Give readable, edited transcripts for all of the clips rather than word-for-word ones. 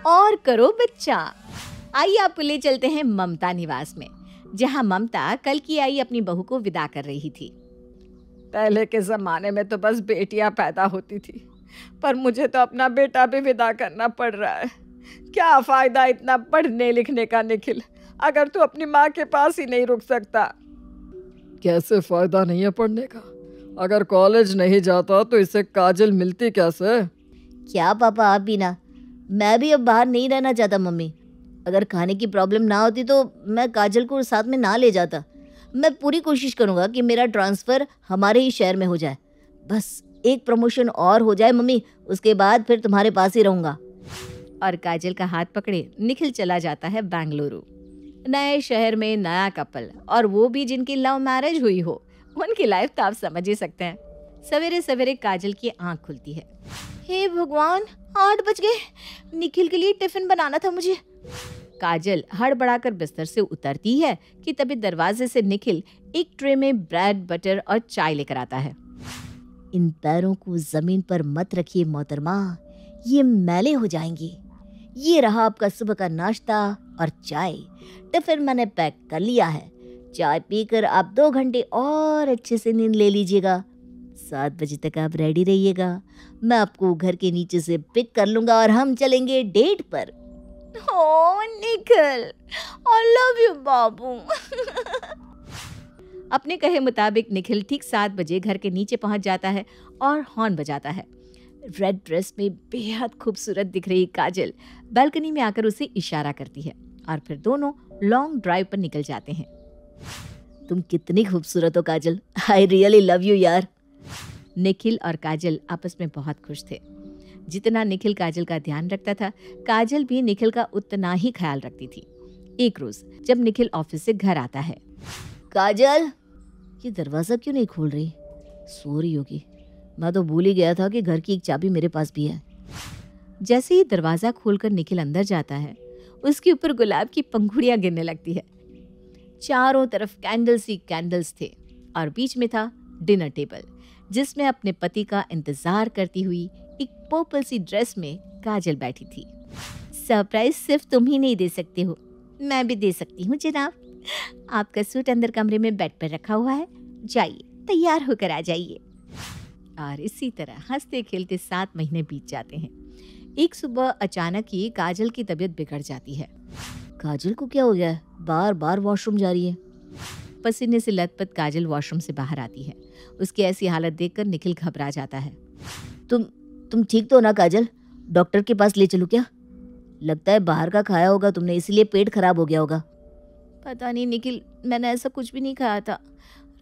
और करो बच्चा। आइए आपको ले चलते हैं ममता निवास में, जहां ममता कल की आई अपनी बहू को विदा कर रही थी। पहले के ज़माने में तो बस बेटियां पैदा होती थी, पर मुझे तो अपना बेटा भी विदा करना पड़ रहा है। क्या फ़ायदा इतना पढ़ने लिखने का निखिल, अगर तू अपनी माँ के पास ही नहीं रुक सकता। कैसे फ़ायदा नहीं है पढ़ने का? अगर कॉलेज नहीं जाता तो इससे काजल मिलती कैसे? क्या पापा आप भी ना, मैं भी अब बाहर नहीं रहना चाहता मम्मी। अगर खाने की प्रॉब्लम ना होती तो मैं काजल को साथ में ना ले जाता। मैं पूरी कोशिश करूँगा कि मेरा ट्रांसफ़र हमारे ही शहर में हो जाए। बस एक प्रमोशन और हो जाए मम्मी, उसके बाद फिर तुम्हारे पास ही रहूँगा। और काजल का हाथ पकड़े निखिल चला जाता है बेंगलुरु। नए शहर में नया कपल, और वो भी जिनकी लव मैरिज हुई हो। उनकी लाइफ तो आप समझ ही सकते हैं। सवेरे सवेरे काजल की आंख खुलती है। हे भगवान, 8 बज गए। निखिल के लिए टिफिन बनाना था मुझे। काजल हड़बड़ाकर बिस्तर से उतरती है कि तभी दरवाजे से निखिल एक ट्रे में ब्रेड, बटर और चाय लेकर आता है। इन पैरों को जमीन पर मत रखिए मोहतरमा, ये मैले हो जाएंगे। ये रहा आपका सुबह का नाश्ता और चाय। टिफिन मैंने पैक कर लिया है। चाय पीकर आप 2 घंटे और अच्छे से नींद ले लीजिएगा। 7 बजे तक आप रेडी रहिएगा। मैं आपको घर के नीचे से पिक कर लूंगा और हम चलेंगे डेट पर। ओह निखिल, आई लव यू बाबू। अपने कहे मुताबिक निखिल ठीक 7 बजे घर के नीचे पहुंच जाता है और हॉर्न बजाता है। रेड ड्रेस में बेहद खूबसूरत दिख रही काजल बालकनी में आकर उसे इशारा करती है और फिर दोनों लॉन्ग ड्राइव पर निकल जाते हैं। तुम कितनी खूबसूरत हो काजल, आई रियली लव यू यार। निखिल और काजल आपस में बहुत खुश थे। जितना निखिल काजल का ध्यान रखता था, काजल भी निखिल का उतना ही ख्याल रखती थी। एक रोज जब निखिल ऑफिस से घर आता है, काजल ये दरवाजा क्यों नहीं खोल रही? सो रही होगी। मैं तो भूल ही गया था कि घर की एक चाबी मेरे पास भी है। जैसे ही दरवाजा खोलकर निखिल अंदर जाता है, उसके ऊपर गुलाब की पंखुड़ियां गिरने लगती है। चारों तरफ कैंडल्स ही कैंडल्स थे और बीच में था डिनर टेबल, जिसमें अपने पति का इंतजार करती हुई एक पर्पल सी ड्रेस में काजल बैठी थी। सरप्राइज सिर्फ तुम ही नहीं दे सकते हो, मैं भी दे सकती हूँ जनाब। आपका सूट अंदर कमरे में बेड पर रखा हुआ है, जाइए तैयार होकर आ जाइए। और इसी तरह हंसते खेलते 7 महीने बीत जाते हैं। एक सुबह अचानक ही काजल की तबीयत बिगड़ जाती है। काजल को क्या हो गया है? बार बार वॉशरूम जा रही है। पसीने से लथपथ काजल वॉशरूम से बाहर आती है। उसकी ऐसी हालत देखकर निखिल घबरा जाता है। तुम ठीक तो हो ना काजल? डॉक्टर के पास ले चलूं क्या? लगता है बाहर का खाया होगा तुमने, इसलिए पेट खराब हो गया होगा। पता नहीं निखिल, मैंने ऐसा कुछ भी नहीं खाया था।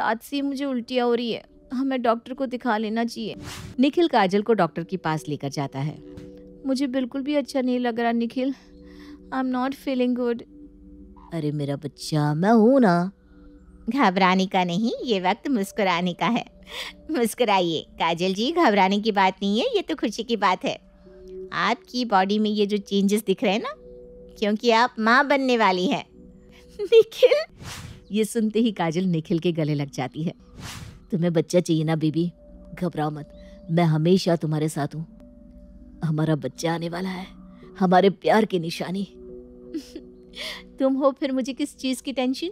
रात से मुझे उल्टियाँ हो रही है, हमें डॉक्टर को दिखा लेना चाहिए। निखिल काजल को डॉक्टर के पास लेकर जाता है। मुझे बिल्कुल भी अच्छा नहीं लग रहा Nikhil, I am not feeling good. अरे मेरा बच्चा, मैं हूं ना। घबराने का नहीं, ये वक्त मुस्कुराने का है। मुस्कुराइए काजल जी, घबराने की बात नहीं है, ये तो खुशी की बात है। आपकी बॉडी में ये जो चेंजेस दिख रहे हैं ना, क्योंकि आप माँ बनने वाली हैं। निखिल, ये सुनते ही काजल निखिल के गले लग जाती है। तुम्हें बच्चा चाहिए ना बेबी, घबराओ मत, मैं हमेशा तुम्हारे साथ हूँ। हमारा बच्चा आने वाला है, हमारे प्यार की निशानी। तुम हो, फिर मुझे किस चीज की टेंशन।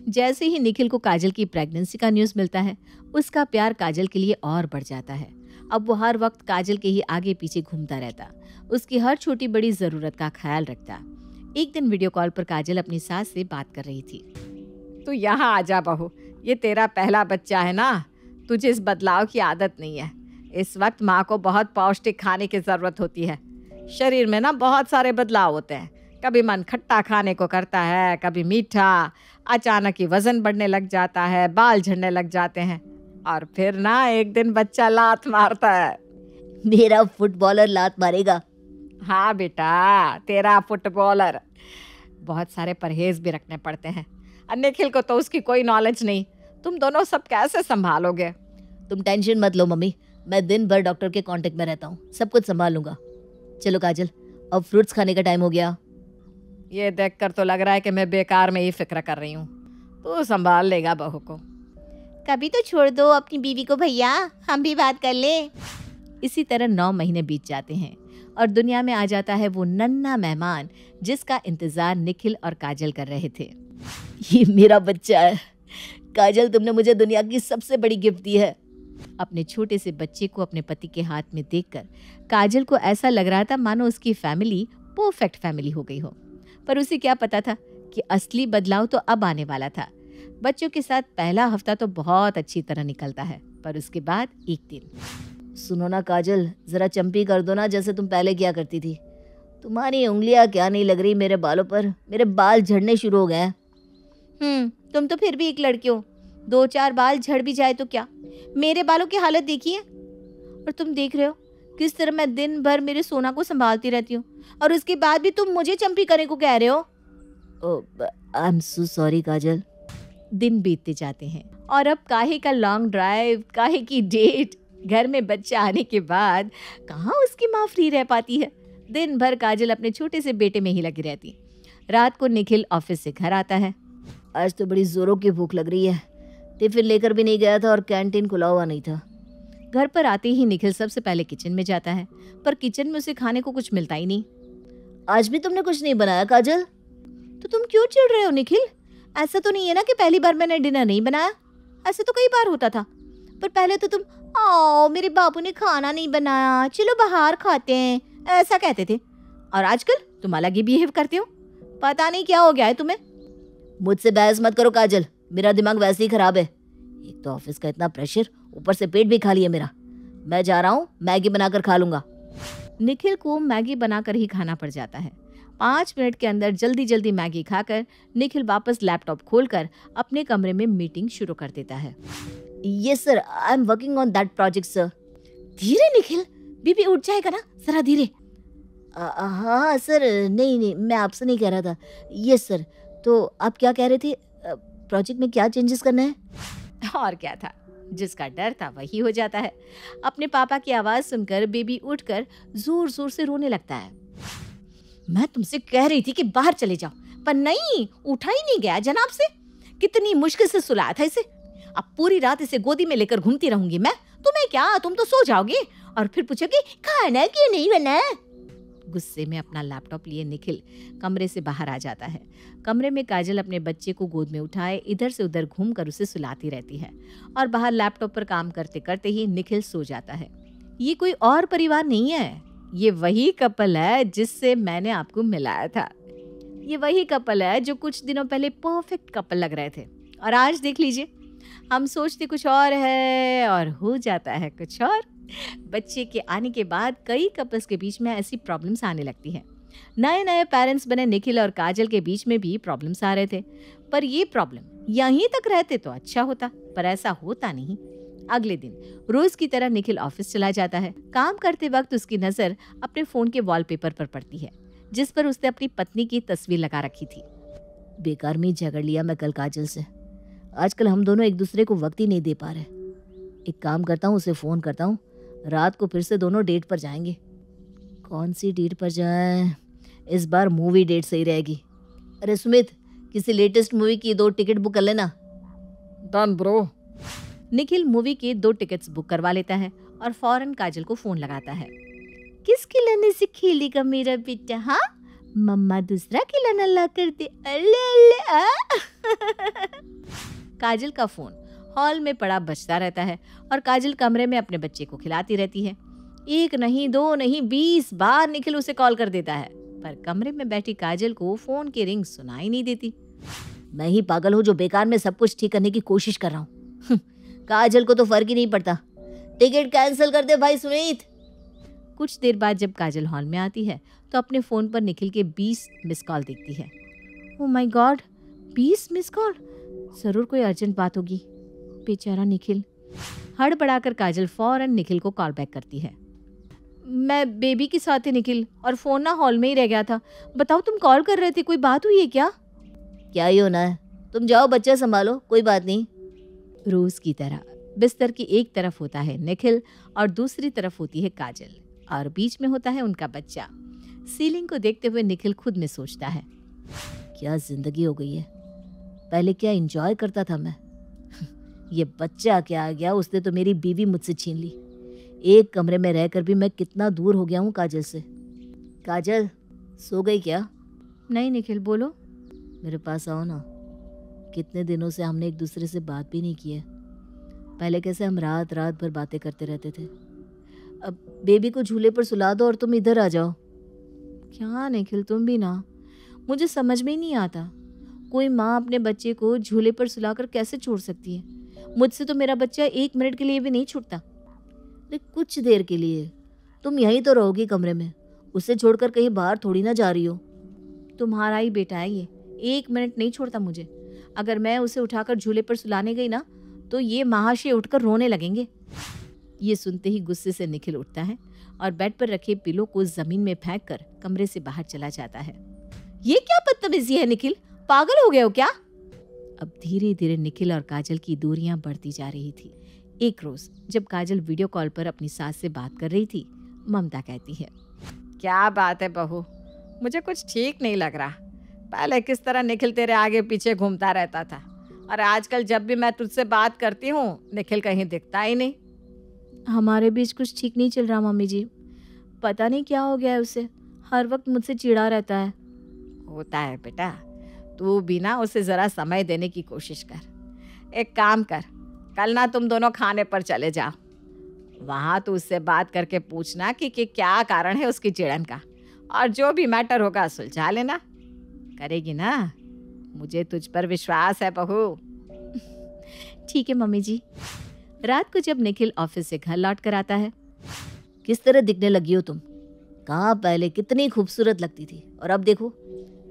जैसे ही निखिल को काजल की प्रेगनेंसी का न्यूज़ मिलता है, उसका प्यार काजल के लिए और बढ़ जाता है। अब वो हर वक्त काजल के ही आगे पीछे घूमता रहता, उसकी हर छोटी बड़ी जरूरत का ख्याल रखता। एक दिन वीडियो कॉल पर काजल अपनी सास से बात कर रही थी। तू यहाँ आ जा बहू, ये तेरा पहला बच्चा है ना, तुझे इस बदलाव की आदत नहीं है। इस वक्त माँ को बहुत पौष्टिक खाने की ज़रूरत होती है। शरीर में ना बहुत सारे बदलाव होते हैं, कभी मन खट्टा खाने को करता है, कभी मीठा। अचानक ही वज़न बढ़ने लग जाता है, बाल झड़ने लग जाते हैं, और फिर ना एक दिन बच्चा लात मारता है। मेरा फुटबॉलर लात मारेगा? हाँ बेटा, तेरा फुटबॉलर। बहुत सारे परहेज भी रखने पड़ते हैं। निखिल को तो उसकी कोई नॉलेज नहीं, तुम दोनों सब कैसे संभालोगे? तुम टेंशन मत लो मम्मी, मैं दिन भर डॉक्टर के कांटेक्ट में रहता हूँ, सब कुछ संभाल लूंगा। चलो काजल, अब फ्रूट्स खाने का टाइम हो गया। ये देखकर तो लग रहा है कि मैं बेकार में ही फिक्र कर रही हूँ। तू संभाल लेगा बहू को। कभी तो छोड़ दो अपनी बीवी को भैया, हम भी बात कर ले। इसी तरह 9 महीने बीत जाते हैं। और दुनिया में आ जाता है वो नन्हा मेहमान जिसका इंतजार निखिल और काजल कर रहे थे। ये मेरा बच्चा है काजल, तुमने मुझे दुनिया की सबसे बड़ी गिफ्ट दी है। अपने छोटे से बच्चे को अपने पति के हाथ में देखकर काजल को ऐसा लग रहा था मानो उसकी फैमिली परफेक्ट फैमिली हो गई हो। पर उसे क्या पता था कि असली बदलाव तो अब आने वाला था। बच्चों के साथ पहला हफ्ता तो बहुत अच्छी तरह निकलता है, पर उसके बाद एक दिन। सुनो ना काजल, जरा चंपी कर दो ना जैसे तुम पहले किया करती थी। तुम्हारी उंगलियां क्या नहीं लग रही मेरे बालों पर, मेरे बाल झड़ने शुरू हो गए हैं। तुम तो फिर भी एक लड़की हो, 2-4 बाल झड़ भी जाए तो क्या, मेरे बालों की हालत देखिए। और तुम देख रहे हो किस तरह मैं दिन भर मेरे सोना को संभालती रहती हूँ, और उसके बाद भी तुम मुझे चंपी करने को कह रहे हो। आई एम सो सॉरी काजल। दिन बीतते जाते हैं और अब काहे का लॉन्ग ड्राइव, काहे की डेट। घर में बच्चा आने के बाद कहाँ उसकी माँ फ्री रह पाती है। दिन भर काजल अपने छोटे से बेटे में ही लगी रहती। रात को निखिल ऑफिस से घर आता है। आज तो बड़ी जोरों की भूख लग रही है, टिफिन लेकर भी नहीं गया था और कैंटीन खुला हुआ नहीं था। घर पर आते ही निखिल सबसे पहले किचन में जाता है, पर किचन में उसे खाने को कुछ मिलता ही नहीं। आज भी तुमने कुछ नहीं बनाया काजल? तो तुम क्यों चिढ़ रहे हो निखिल? ऐसा तो नहीं है ना कि पहली बार मैंने डिनर नहीं बनाया, ऐसे तो कई बार होता था। पर पहले तो तुम मेरे बाबू ने खाना नहीं बनाया, चलो बाहर खाते हैं, ऐसा कहते थे। और आजकल तुम अलग ही बिहेव करते हो, पता नहीं क्या हो गया है तुम्हें। मुझसे बहस मत करो काजल, मेरा दिमाग वैसे ही खराब है। एक तो ऑफिस का इतना प्रेशर, ऊपर से पेट भी खाली है मेरा। मैं जा रहा हूँ, मैगी बनाकर खा लूंगा। निखिल को मैगी बनाकर ही खाना पड़ जाता है। 5 मिनट के अंदर जल्दी जल्दी मैगी खाकर निखिल वापस लैपटॉप खोलकर अपने कमरे में मीटिंग शुरू कर देता है। Yes sir, I am working on that project sir. धीरे निखिल, बीबी उठ जाएगा ना, जरा धीरे। हाँ सर, नहीं मैं आपसे नहीं कह रहा था। यस सर, तो आप क्या कह रहे थे? प्रोजेक्ट में क्या चेंजेस करना है? और क्या था, जिसका डर था वही हो जाता है। अपने पापा की आवाज सुनकर बेबी उठकर जोर जोर से रोने लगता है। मैं तुमसे कह रही थी कि बाहर चले जाओ, पर नहीं, उठा ही नहीं गया जनाब से। कितनी मुश्किल से सुलाया था इसे। अब पूरी रात इसे गोदी में लेकर घूमती रहूंगी मैं। तुम्हें क्या, तुम तो सो जाओगे और फिर पूछोगे खाना क्यों नहीं बना। गुस्से में अपना लैपटॉप लिए निखिल कमरे से बाहर आ जाता है। कमरे में काजल अपने बच्चे को गोद में उठाए इधर से उधर घूमकर उसे सुलाती रहती है, और बाहर लैपटॉप पर काम करते करते ही निखिल सो जाता है। ये कोई और परिवार नहीं है, ये वही कपल है जिससे मैंने आपको मिलाया था। ये वही कपल है जो कुछ दिनों पहले परफेक्ट कपल लग रहे थे, और आज देख लीजिए, हम सोचते कुछ और है और हो जाता है कुछ और। बच्चे के आने के बाद कई कपल्स के बीच में ऐसी प्रॉब्लम्स आने लगती हैं। नए नए पेरेंट्स बने निखिल और काजल के बीच में भी प्रॉब्लम्स आ रहे थे, पर ये प्रॉब्लम यहीं तक रहते तो अच्छा होता, पर ऐसा होता नहीं। अगले दिन रोज की तरह निखिल ऑफिस चला जाता है। काम करते वक्त उसकी नजर अपने फोन के वॉलपेपर पर पड़ती है, जिस पर उसने अपनी पत्नी की तस्वीर लगा रखी थी। बेकार में झगड़ लिया मैं कल काजल से। आजकल हम दोनों एक दूसरे को वक्त ही नहीं दे पा रहे। एक काम करता हूँ, उसे फोन करता हूँ, रात को फिर से दोनों डेट पर जाएंगे। कौन सी डेट पर जाए? इस बार मूवी डेट सही रहेगी। अरे सुमित, किसी लेटेस्ट मूवी की 2 टिकट बुक कर लेना। Done bro. निखिल मूवी के 2 टिकट्स बुक करवा लेता है और फौरन काजल को फोन लगाता है। किस खिलौने से खेलेगा मेरा बेटा? हाँ, मम्मा दूसरा खिलौना ला कर दे। अले अले आ। काजल का फोन हॉल में पड़ा बजता रहता है और काजल कमरे में अपने बच्चे को खिलाती रहती है। 1 नहीं 2 नहीं 20 बार निखिल उसे कॉल कर देता है, पर कमरे में बैठी काजल को फोन की रिंग सुनाई नहीं देती। मैं ही पागल हूँ जो बेकार में सब कुछ ठीक करने की कोशिश कर रहा हूँ। काजल को तो फर्क ही नहीं पड़ता। टिकट कैंसिल कर दे भाई सुमित। कुछ देर बाद जब काजल हॉल में आती है तो अपने फोन पर निखिल के 20 मिस कॉल देखती है। Oh my God, 20 miss call, जरूर कोई अर्जेंट बात होगी। बेचारा निखिल। हड़बड़ाकर काजल फौरन निखिल को कॉल बैक करती है। मैं बेबी के साथ ही निखिल, और फोन ना हॉल में ही रह गया था। बताओ तुम कॉल कर रहे थे, कोई बात हुई है क्या? क्या ही होना है, तुम जाओ बच्चा संभालो, कोई बात नहीं। रोज की तरह बिस्तर की एक तरफ होता है निखिल और दूसरी तरफ होती है काजल, और बीच में होता है उनका बच्चा। सीलिंग को देखते हुए निखिल खुद में सोचता है, क्या जिंदगी हो गई है। पहले क्या एंजॉय करता था मैं। ये बच्चा क्या आ गया, उसने तो मेरी बीवी मुझसे छीन ली। एक कमरे में रहकर भी मैं कितना दूर हो गया हूँ काजल से। काजल, सो गई क्या? नहीं निखिल, बोलो। मेरे पास आओ ना। कितने दिनों से हमने एक दूसरे से बात भी नहीं की है। पहले कैसे हम रात रात भर बातें करते रहते थे। अब बेबी को झूले पर सुला दो और तुम इधर आ जाओ। क्या निखिल, तुम भी ना, मुझे समझ में ही नहीं आता, कोई माँ अपने बच्चे को झूले पर सुलाकर कैसे छोड़ सकती है। मुझसे तो मेरा बच्चा 1 मिनट के लिए भी नहीं छूटता। अरे कुछ देर के लिए तुम यहीं तो रहोगी कमरे में, उसे छोड़कर कहीं बाहर थोड़ी ना जा रही हो। तुम्हारा ही बेटा है ये, 1 मिनट नहीं छोड़ता मुझे। अगर मैं उसे उठाकर झूले पर सुलाने गई ना तो ये महाशय उठकर रोने लगेंगे। ये सुनते ही गुस्से से निखिल उठता है और बेड पर रखे पिलो को जमीन में फेंककर कमरे से बाहर चला जाता है। ये क्या बदतमीजी है निखिल, पागल हो गए हो क्या? अब धीरे धीरे निखिल और काजल की दूरियां बढ़ती जा रही थी। एक रोज जब काजल वीडियो कॉल पर अपनी सास से बात कर रही थी, ममता कहती है, क्या बात है बहू, मुझे कुछ ठीक नहीं लग रहा। पहले किस तरह निखिल तेरे आगे पीछे घूमता रहता था, और आजकल जब भी मैं तुझसे बात करती हूँ निखिल कहीं दिखता ही नहीं। हमारे बीच कुछ ठीक नहीं चल रहा मम्मी जी, पता नहीं क्या हो गया है उसे, हर वक्त मुझसे चिढ़ा रहता है। होता है बेटा, तू भी ना उसे ज़रा समय देने की कोशिश कर। एक काम कर, कल ना तुम दोनों खाने पर चले जाओ, वहाँ तो उससे बात करके पूछना कि क्या कारण है उसकी चिड़न का, और जो भी मैटर होगा सुलझा लेना। करेगी ना? मुझे तुझ पर विश्वास है बहू। ठीक है मम्मी जी। रात को जब निखिल ऑफिस से घर लौट कर आता है, किस तरह दिखने लगी हो तुम? कहाँ पहले कितनी खूबसूरत लगती थी और अब देखो,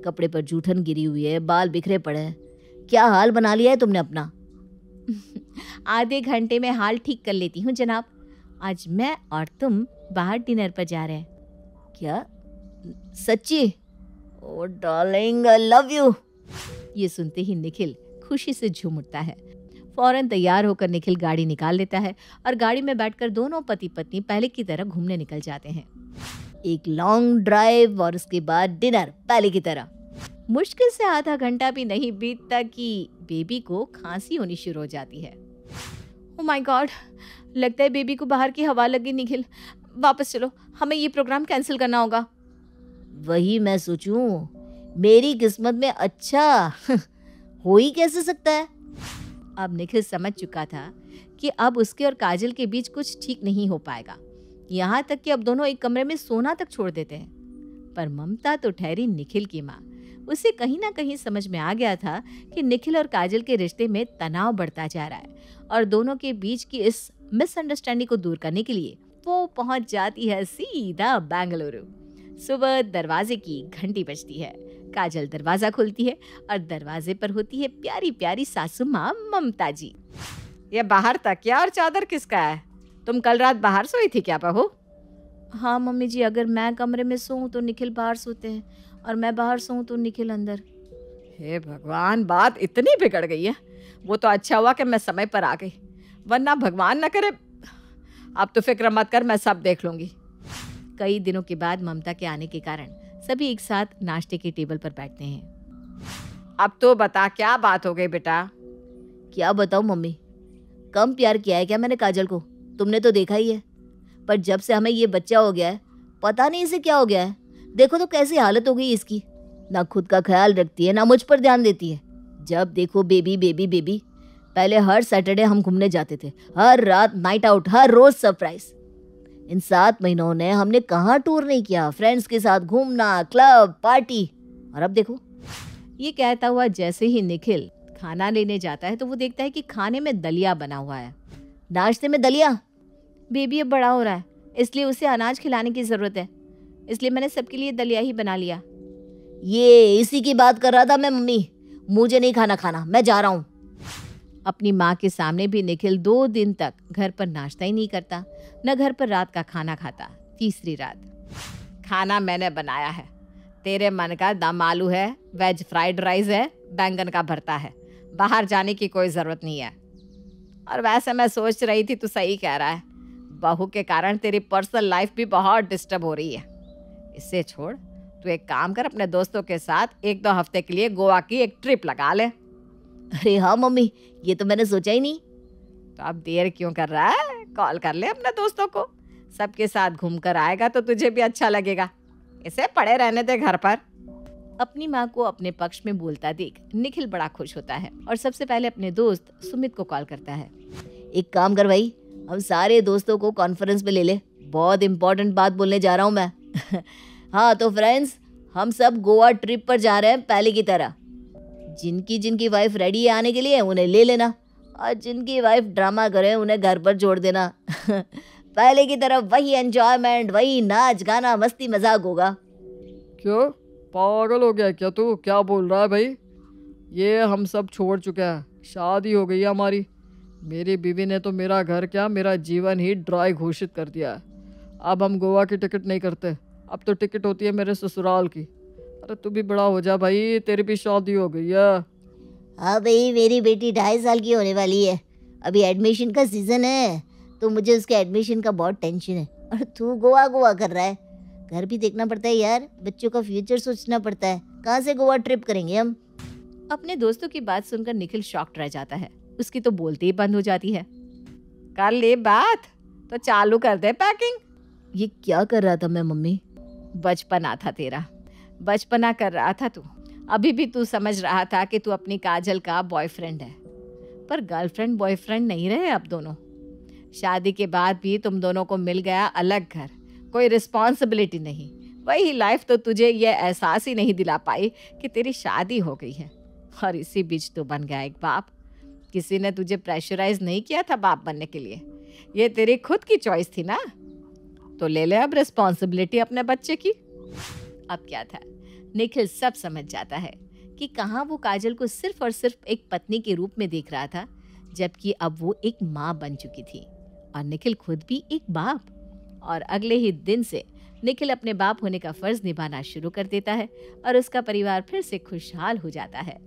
कपड़े पर जूठन गिरी हुई है, बाल बिखरे पड़े हैं। क्या हाल बना लिया है तुमने अपना? आधे घंटे में हाल ठीक कर लेती हूँ जनाब। आज मैं और तुम बाहर डिनर पर जा रहे हैं। क्या सच्ची? ओ डार्लिंग, आई लव यू। ये सुनते ही निखिल खुशी से झूम उठता है। फौरन तैयार होकर निखिल गाड़ी निकाल लेता है और गाड़ी में बैठकर दोनों पति पत्नी पहले की तरह घूमने निकल जाते हैं। एक लॉन्ग ड्राइव और उसके बाद डिनर पहले की तरह। मुश्किल से आधा घंटा भी नहीं बीतता कि बेबी को खांसी होनी शुरू हो जाती है। ओह माय गॉड, लगता है बेबी को बाहर की हवा लग गई। निखिल, वापस चलो, हमें ये प्रोग्राम कैंसिल करना होगा। वही मैं सोचूं, मेरी किस्मत में अच्छा हो ही कैसे सकता है। अब निखिल समझ चुका था कि अब उसके और काजल के बीच कुछ ठीक नहीं हो पाएगा, यहाँ तक कि अब दोनों एक कमरे में सोना तक छोड़ देते हैं। पर ममता तो ठहरी निखिल की माँ। उसे कहीं ना कहीं समझ में आ गया था कि निखिल और काजल के रिश्ते में तनाव बढ़ता जा रहा है, और दोनों के बीच की इस मिसअंडरस्टैंडिंग को दूर करने के लिए वो पहुंच जाती है सीधा बेंगलुरु। सुबह दरवाजे की घंटी बजती है। काजल दरवाजा खोलती है और दरवाजे पर होती है प्यारी प्यारी सासू माँ ममता जी। ये बाहर तकिया और चादर किसका है? तुम कल रात बाहर सोई थी क्या बहू? हाँ मम्मी जी, अगर मैं कमरे में सोऊं तो निखिल बाहर सोते हैं, और मैं बाहर सोऊं तो निखिल अंदर। हे भगवान, बात इतनी बिगड़ गई है। वो तो अच्छा हुआ कि मैं समय पर आ गई, वरना भगवान न करे। अब तो फिक्र मत कर, मैं सब देख लूंगी। कई दिनों के बाद ममता के आने के कारण सभी एक साथ नाश्ते के टेबल पर बैठते हैं। अब तो बता, क्या बात हो गई बेटा? क्या बताऊं मम्मी, कम प्यार किया है क्या मैंने काजल को? तुमने तो देखा ही है। पर जब से हमें ये बच्चा हो गया है, पता नहीं इसे क्या हो गया है। देखो तो कैसी हालत हो गई इसकी, ना खुद का ख्याल रखती है ना मुझ पर ध्यान देती है। जब देखो बेबी बेबी बेबी। पहले हर सैटरडे हम घूमने जाते थे, हर रात नाइट आउट, हर रोज सरप्राइज। इन 7 महीनों ने हमने कहाँ टूर नहीं किया, फ्रेंड्स के साथ घूमना, क्लब, पार्टी। और अब देखो। ये कहता हुआ जैसे ही निखिल खाना लेने जाता है तो वो देखता है कि खाने में दलिया बना हुआ है। नाश्ते में दलिया? बेबी अब बड़ा हो रहा है, इसलिए उसे अनाज खिलाने की जरूरत है, इसलिए मैंने सबके लिए दलिया ही बना लिया। ये इसी की बात कर रहा था मैं मम्मी। मुझे नहीं खाना, मैं जा रहा हूँ। अपनी माँ के सामने भी निखिल 2 दिन तक घर पर नाश्ता ही नहीं करता, न घर पर रात का खाना खाता। तीसरी रात, खाना मैंने बनाया है, तेरे मन का दम आलू है, वेज फ्राइड राइस है, बैंगन का भरता है। बाहर जाने की कोई ज़रूरत नहीं है। और वैसे मैं सोच रही थी, तू सही कह रहा है, बहू के कारण तेरी पर्सनल लाइफ भी बहुत डिस्टर्ब हो रही है। इससे छोड़, तू एक काम कर, अपने दोस्तों के साथ 1-2 हफ्ते के लिए गोवा की एक ट्रिप लगा ले। अरे हाँ मम्मी, ये तो मैंने सोचा ही नहीं। तो अब देर क्यों कर रहा है? कॉल कर ले अपने दोस्तों को, सबके साथ घूम कर आएगा तो तुझे भी अच्छा लगेगा। इसे पड़े रहने दे घर पर। अपनी माँ को अपने पक्ष में बोलता देख निखिल बड़ा खुश होता है और सबसे पहले अपने दोस्त सुमित को कॉल करता है। एक काम कर भाई, हम सारे दोस्तों को कॉन्फ्रेंस पे ले ले, बहुत इंपॉर्टेंट बात बोलने जा रहा हूँ मैं। हाँ तो फ्रेंड्स, हम सब गोवा ट्रिप पर जा रहे हैं पहले की तरह। जिनकी जिनकी वाइफ रेडी है आने के लिए उन्हें ले लेना, और जिनकी वाइफ ड्रामा करे उन्हें घर पर छोड़ देना। पहले की तरह वही एंजॉयमेंट, वही नाच गाना मस्ती मजाक होगा। क्यों, पागल हो गया क्या तू? क्या बोल रहा है भाई? ये हम सब छोड़ चुके हैं, शादी हो गई है हमारी। मेरी बीवी ने तो मेरा घर क्या, मेरा जीवन ही ड्राई घोषित कर दिया है। अब हम गोवा की टिकट नहीं करते, अब तो टिकट होती है मेरे ससुराल की। अरे तू भी बड़ा हो जा भाई, तेरी भी शादी हो गई है। हाँ भाई, मेरी बेटी 2.5 साल की होने वाली है, अभी एडमिशन का सीजन है, तो मुझे उसके एडमिशन का बहुत टेंशन है। और तू गोवा गोवा कर रहा है, घर भी देखना पड़ता है यार, बच्चों का फ्यूचर सोचना पड़ता है। कहाँ से गोवा ट्रिप करेंगे हम? अपने दोस्तों की बात सुनकर निखिल शॉक्ड रह जाता है, उसकी तो बोलते ही बंद हो जाती है। कर ली बात तो चालू कर दे पैकिंग। ये क्या कर रहा था मैं मम्मी? बचपना था तेरा, बचपना कर रहा था तू। अभी भी तू समझ रहा था कि तू अपनी काजल का बॉयफ्रेंड है, पर गर्लफ्रेंड बॉयफ्रेंड नहीं रहे अब दोनों। शादी के बाद भी तुम दोनों को मिल गया अलग घर, कोई रिस्पॉन्सिबिलिटी नहीं। वही लाइफ तो तुझे ये एहसास ही नहीं दिला पाई कि तेरी शादी हो गई है, और इसी बीच तू बन गया एक बाप। किसी ने तुझे प्रेशराइज नहीं किया था बाप बनने के लिए, ये तेरी खुद की चॉइस थी ना। तो ले ले अब रिस्पॉन्सिबिलिटी अपने बच्चे की। अब क्या था, निखिल सब समझ जाता है कि कहाँ वो काजल को सिर्फ और सिर्फ एक पत्नी के रूप में देख रहा था, जबकि अब वो एक माँ बन चुकी थी और निखिल खुद भी एक बाप। और अगले ही दिन से निखिल अपने बाप होने का फर्ज निभाना शुरू कर देता है और उसका परिवार फिर से खुशहाल हो जाता है।